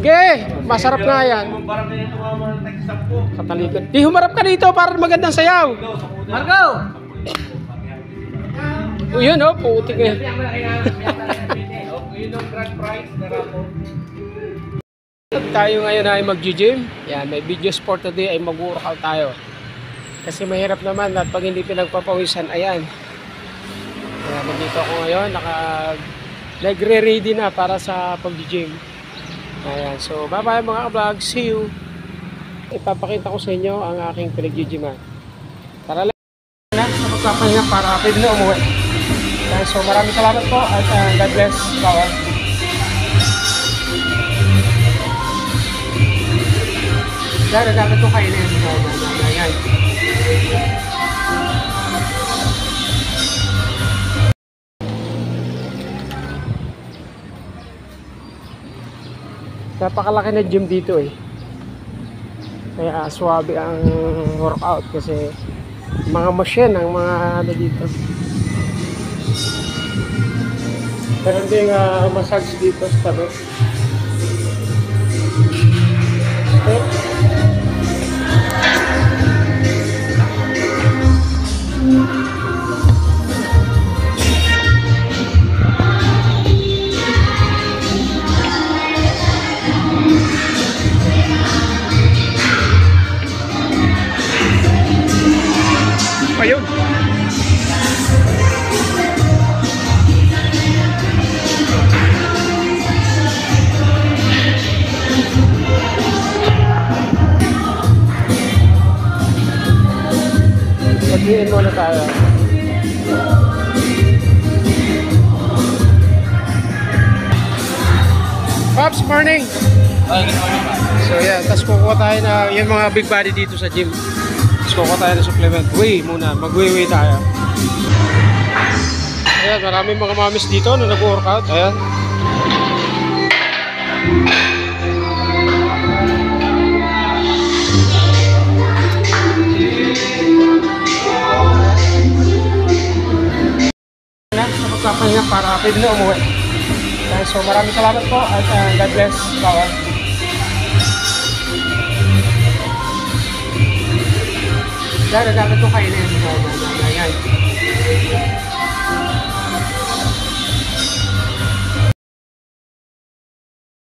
Sige, masarap nga yan. Katalikod. Di humarap ka dito para magandang sayaw. Margo! O yun o, putik eh. Tayo ngayon ay mag-gym. Yan, may videos for today ay mag-workout tayo. Kasi mahirap naman at pag hindi pinagpapawisan, ayan. Kaya nandito ako ngayon, nagre-ready na para sa pag-gym. Ayan, so bye-bye mga ka-vlog, see you. Ipapakita ko sa inyo ang aking pinag-gyman. Tara lang na sa pagpapahinga para pwede na umuwi. So maraming salamat po at God bless. Bawal. Dahil dapat ito kainin. Ayan. Napakalaki na gym dito eh. Kaya swabe ang workout kasi mga machine ang mga ano dito. Meron ding massage dito sa tabi. Okay. Ayun. Mag-iin muna tayo. Pops, morning! Okay, good morning pa. So yeah, tapos kukuha tayo na yung mga big body dito sa gym. Tapos kukuha tayo ng supplement. Whey muna, mag-whey tayo. Ayan, maraming mga mamis dito na nag-workout. Ayan. Sa pagpapahinga para pwede na umuwi. So maraming salamat po at God bless. Bawal. Dahil dapat ito kainin. Ayan.